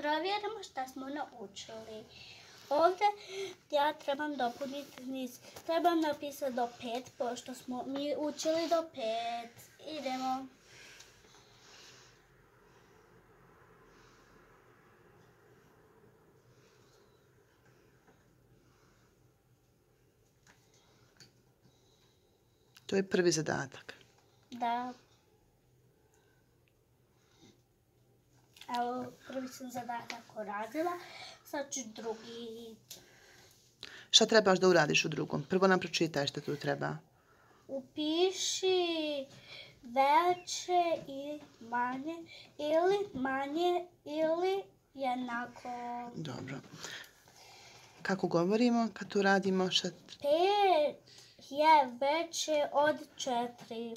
provjerimo šta smo naučili. Ovdje ja trebam dopuniti niz. Trebam napisati do 5, pošto smo mi učili do 5. Idemo. To je prvi zadatak. Da. Evo, prvi sam zadatak uradila, sad ću drugi. Šta trebaš da uradiš u drugom? Prvo nam pročitaj šta tu treba. Upiši veće i manje ili jednako. Dobro. Kako govorimo kad tu radimo? 5 je veće od 4.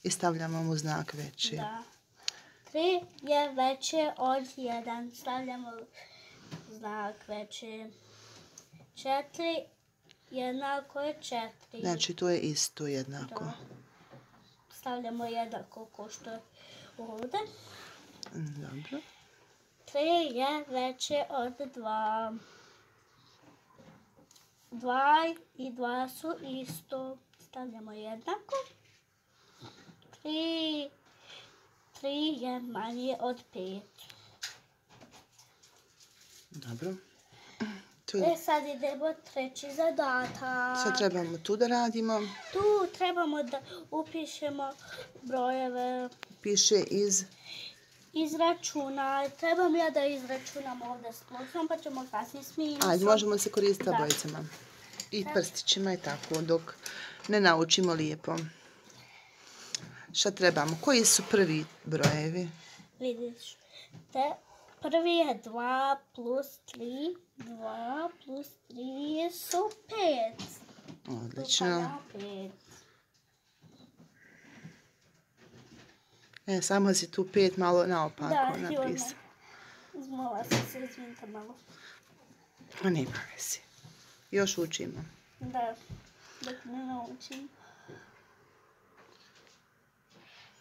I stavljamo mu znak veći. Da. 3 je veće od 1. Stavljamo znak veći. 4 jednako je 4. Znači, to je isto jednako. Da. Stavljamo jednako ko što je ovdje. Dobro. 3 je veće od 2. 2 i 2 su isto. Stavljamo jednako. 3 je manje od 5. Dobro. Sad idemo treći zadatak. Sad trebamo tu da radimo. Tu trebamo da upišemo brojeve. Piše Izračunaj. Trebam ja da izračunam ovdje s plusom, pa ćemo kasnije s minusom. Ajde, možemo se koristiti obojicama. I prstićima i tako, dok ne naučimo lijepo. Šta trebamo? Koji su prvi brojevi? Vidiš, prvi je 2 plus 3. 2 plus 3 su 5. Odlično. Samo si tu 5 malo naopako napisao. Izmala sam se, izvinite malo. Nema veze. Još učimo. Da, dok ne naučim.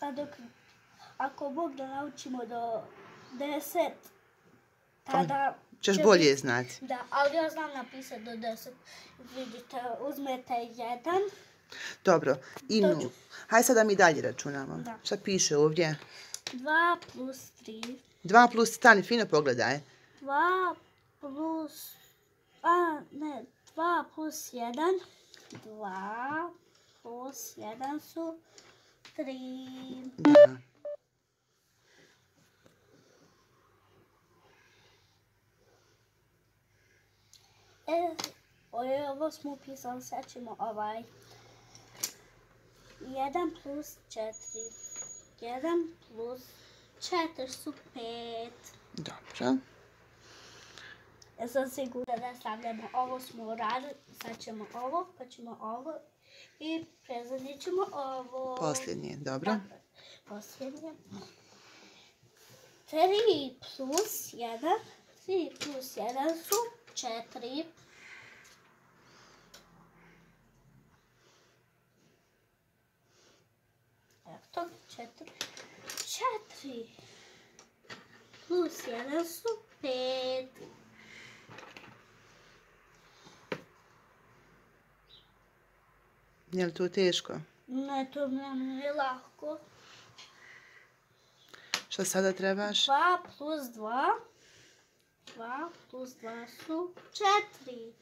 Pa ako Bog da naučimo do 10, tada... Ćeš bolje znati. Da, ali ja znam napisati do 10. Vidite, uzmete 1. Dobro, i 0. Hajde sada mi dalje računamo. Da. Šta piše ovdje? 2 plus 3. 2 plus, stani, fino pogledaj. 2 plus 1. 2 plus 1 su 3. Da. Ovo smo upisali, sad ćemo 1 plus 4. 1 plus 4 su 5. Dobro. Ja sam sigurna da stavljamo ovo smo uradili, sad ćemo ovo, pa ćemo ovo i prezadnje ćemo ovo. Posljednje, dobro. Posljednje. 3 plus 1. 3 plus 1 su 4. Eto, 4 plus 1 su 5. Je li to teško? Ne, to mi je lako. Šta sada trebaš? 2 plus 2. 2 plus 2 su 4.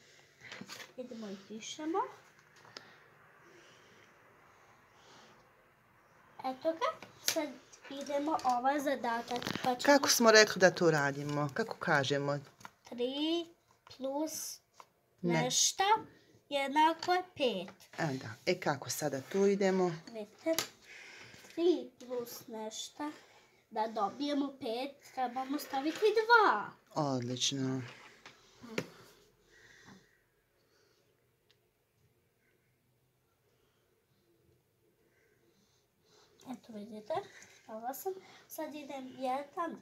Idemo i pišemo. Eto ga, sad idemo ovaj zadatak. Pa Kako smo rekli da to radimo? Kako kažemo? 3 plus nešto jednako je 5. Da. Kako sada tu idemo? Vidite, 3 plus nešto, da dobijemo 5, trebamo staviti 2. Odlično. Eto vidite, ovo sam. Sad idem 1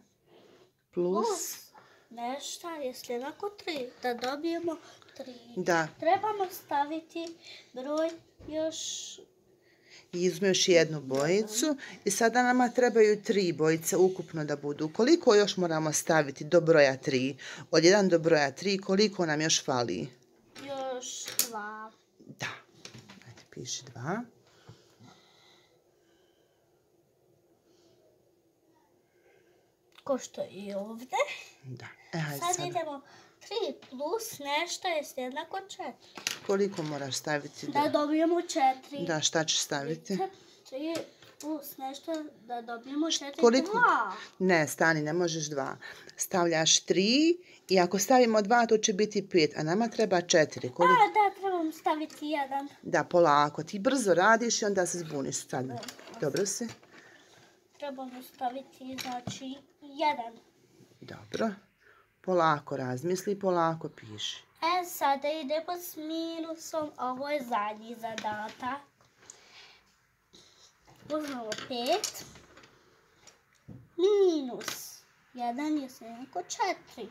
Plus. Nešto je jednako 3, da dobijemo 3. Da. Trebamo staviti broj još I uzmeš jednu bojicu i sada nama trebaju 3 bojice ukupno da budu. Koliko još moramo staviti do broja 3? Od 1 do broja 3 koliko nam još fali? Još 2. Da. Ajde, piši 2. Ko što je i ovdje. Da. Hajde Sad sada. idemo 3 plus nešto je jednako 4. Koliko moraš staviti? Da dobijemo 4. Da, šta ćeš staviti? 3 plus nešto da dobijemo 4. Koliko? 2. Ne, stani, ne možeš 2. Stavljaš 3 i ako stavimo 2 to će biti 5, a nama treba 4. Koliko? Da, trebamo staviti 1. Da, polako. Ti brzo radiš i onda se zbuniš. Sad. Dobro si? Trebamo staviti, znači, 1. Dobro. Polako razmisli, polako piši. Sada idemo s minusom. Ovo je zadnji zadatak. Uzmemo 5. Minus 1 je jednako 4.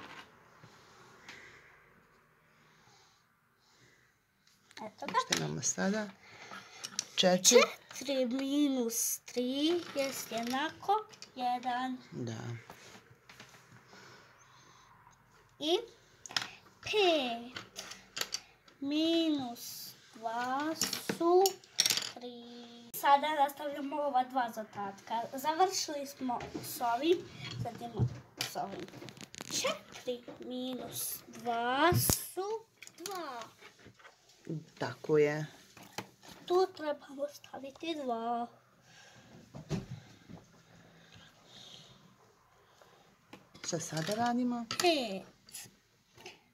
Eto ga. Što imamo sada? 4. 4 minus 3 je jednako 1. Da. I 5 minus 2 su 3. Sada nastavljamo ova 2 zadatka. Završili smo s ovim. Sad idemo s ovim. 4 minus 2 su 2. Tako je. Tu trebamo staviti 2. Šta sada radimo? 5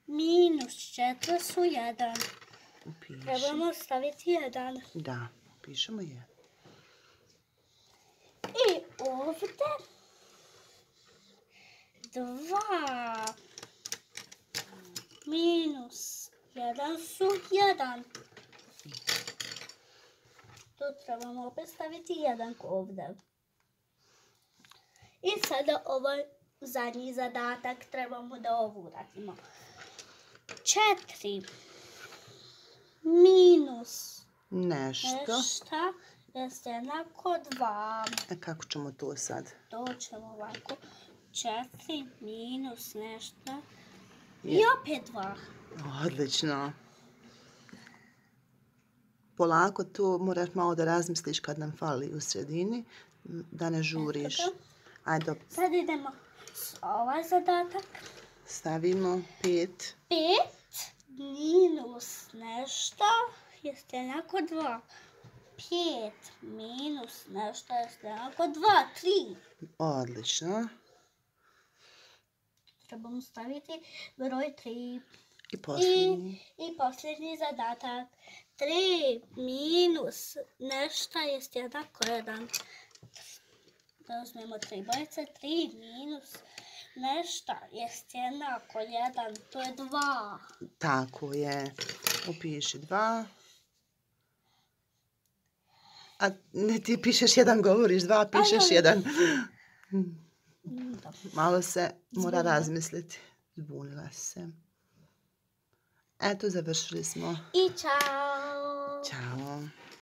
minus 4 su 1. Piši. Trebamo staviti 1. Da, pišemo je. I ovdje 2 minus 1 su 1. Tu trebamo opet staviti 1 ovdje. I sada ovaj zadnji zadatak trebamo da ovo uradimo. 4 minus Nešto. nešto je jednako 2. A kako ćemo to sad? To ćemo ovako. 4 minus nešto. I opet 2. Odlično. Polako to moraš malo da razmisliš kad nam fali u sredini, da ne žuriš. Ajde, Sad idemo s ovaj zadatak. stavimo 5. 5 minus nešto je jednako 2. 5 minus nešto je jednako 2. 3. Odlično. Trebamo staviti broj 3. I posljednji. I posljednji zadatak. 3 minus nešto je jednako 1. Da uzmemo 3 bojice. 3 minus nešto je jednako 1. To je 2. Tako je. Upiši 2. A ne ti pišeš 1, govoriš 2, pišeš 1. Malo se mora razmisliti. Zbunila se. Eto, završili smo. I čao! Ćao.